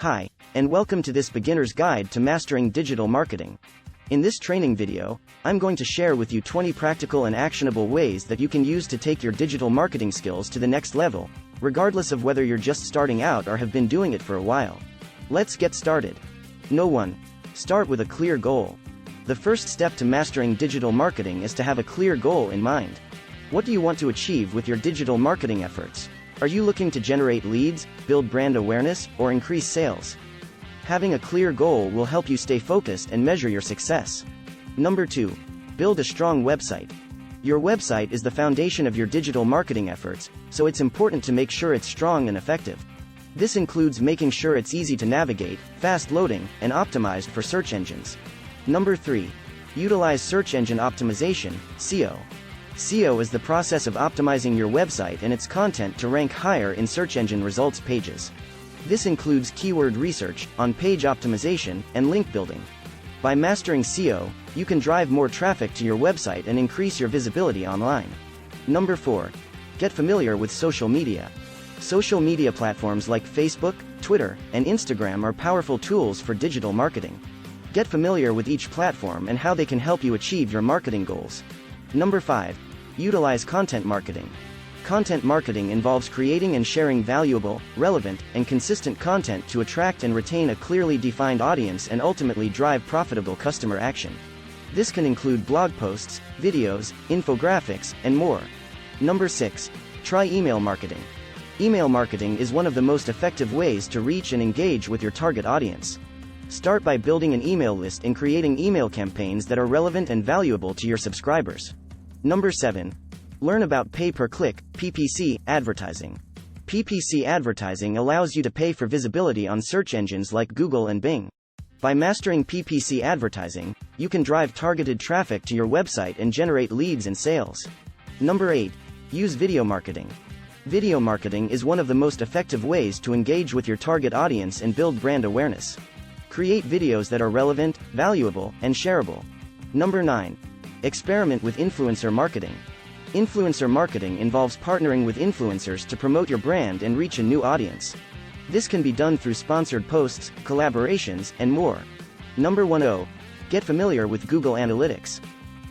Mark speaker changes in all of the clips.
Speaker 1: Hi, and welcome to this beginner's guide to mastering digital marketing. In this training video, I'm going to share with you 20 practical and actionable ways that you can use to take your digital marketing skills to the next level, regardless of whether you're just starting out or have been doing it for a while. Let's get started. No. 1. Start with a clear goal. The first step to mastering digital marketing is to have a clear goal in mind. What do you want to achieve with your digital marketing efforts? Are you looking to generate leads, build brand awareness, or increase sales? Having a clear goal will help you stay focused and measure your success. Number 2. Build a strong website. Your website is the foundation of your digital marketing efforts, so it's important to make sure it's strong and effective. This includes making sure it's easy to navigate, fast loading, and optimized for search engines. Number 3. Utilize search engine optimization, SEO. SEO is the process of optimizing your website and its content to rank higher in search engine results pages. This includes keyword research, on-page optimization, and link building. By mastering SEO, you can drive more traffic to your website and increase your visibility online. Number 4. Get familiar with social media. Social media platforms like Facebook, Twitter, and Instagram are powerful tools for digital marketing. Get familiar with each platform and how they can help you achieve your marketing goals. Number 5. Utilize content marketing. Content marketing involves creating and sharing valuable, relevant, and consistent content to attract and retain a clearly defined audience and ultimately drive profitable customer action. This can include blog posts, videos, infographics, and more. Number 6. Try email marketing. Email marketing is one of the most effective ways to reach and engage with your target audience. Start by building an email list and creating email campaigns that are relevant and valuable to your subscribers. Number 7. Learn about pay-per-click, PPC, advertising. PPC advertising allows you to pay for visibility on search engines like Google and Bing. By mastering PPC advertising, you can drive targeted traffic to your website and generate leads and sales. Number 8. Use video marketing. Video marketing is one of the most effective ways to engage with your target audience and build brand awareness. Create videos that are relevant, valuable, and shareable. Number 9. Experiment with influencer marketing. Influencer marketing involves partnering with influencers to promote your brand and reach a new audience. This can be done through sponsored posts, collaborations, and more. Number 10. Get familiar with Google Analytics.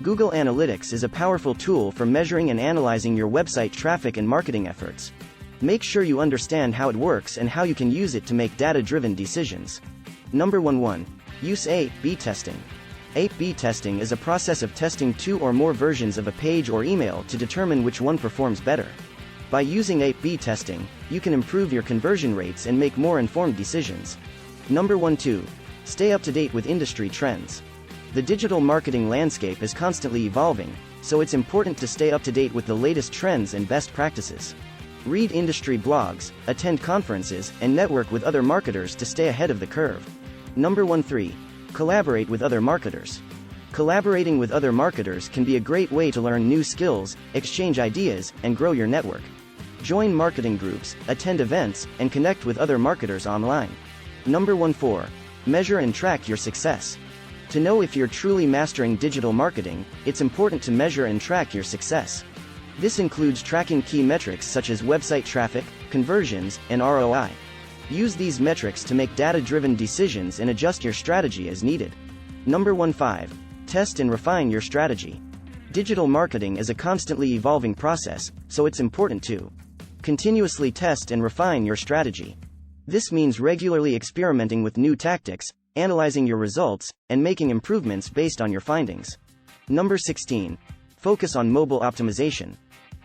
Speaker 1: Google Analytics is a powerful tool for measuring and analyzing your website traffic and marketing efforts. Make sure you understand how it works and how you can use it to make data-driven decisions. Number 11. Use A/B testing. A/B testing is a process of testing two or more versions of a page or email to determine which one performs better. By using A/B testing, you can improve your conversion rates and make more informed decisions. Number 12. Stay up to date with industry trends. The digital marketing landscape is constantly evolving, so it's important to stay up to date with the latest trends and best practices. Read industry blogs, attend conferences, and network with other marketers to stay ahead of the curve. Number 13. Collaborate with other marketers. Collaborating with other marketers can be a great way to learn new skills, exchange ideas, and grow your network. Join marketing groups, attend events, and connect with other marketers online. Number 14. Measure and track your success. To know if you're truly mastering digital marketing, it's important to measure and track your success. This includes tracking key metrics such as website traffic, conversions, and ROI. Use these metrics to make data-driven decisions and adjust your strategy as needed. Number 15. Test and refine your strategy. Digital marketing is a constantly evolving process, so it's important to continuously test and refine your strategy. This means regularly experimenting with new tactics, analyzing your results, and making improvements based on your findings. Number 16. Focus on mobile optimization.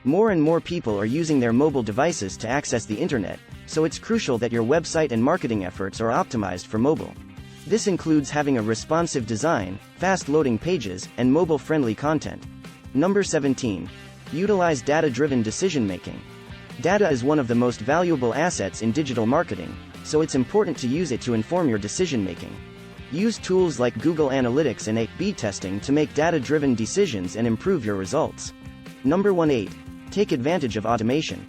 Speaker 1: More and more people are using their mobile devices to access the internet, so it's crucial that your website and marketing efforts are optimized for mobile. This includes having a responsive design, fast-loading pages, and mobile-friendly content. Number 17. Utilize data-driven decision-making. Data is one of the most valuable assets in digital marketing, so it's important to use it to inform your decision-making. Use tools like Google Analytics and A/B testing to make data-driven decisions and improve your results. Number 18. Take advantage of automation.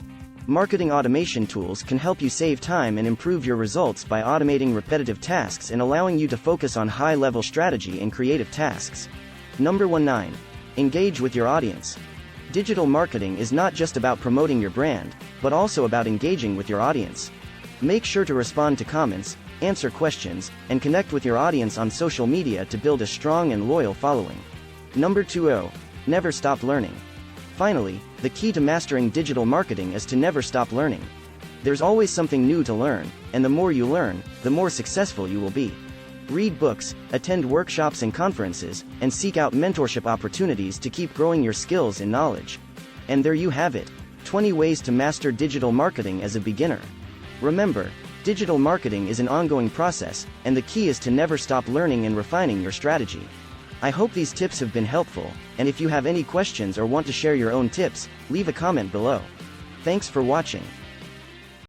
Speaker 1: Marketing automation tools can help you save time and improve your results by automating repetitive tasks and allowing you to focus on high-level strategy and creative tasks. Number 19. Engage with your audience. Digital marketing is not just about promoting your brand, but also about engaging with your audience. Make sure to respond to comments, answer questions, and connect with your audience on social media to build a strong and loyal following. Number 20. Never stop learning. Finally, the key to mastering digital marketing is to never stop learning. There's always something new to learn, and the more you learn, the more successful you will be. Read books, attend workshops and conferences, and seek out mentorship opportunities to keep growing your skills and knowledge. And there you have it, 20 ways to master digital marketing as a beginner. Remember, digital marketing is an ongoing process, and the key is to never stop learning and refining your strategy. I hope these tips have been helpful, and if you have any questions or want to share your own tips, leave a comment below. Thanks for watching.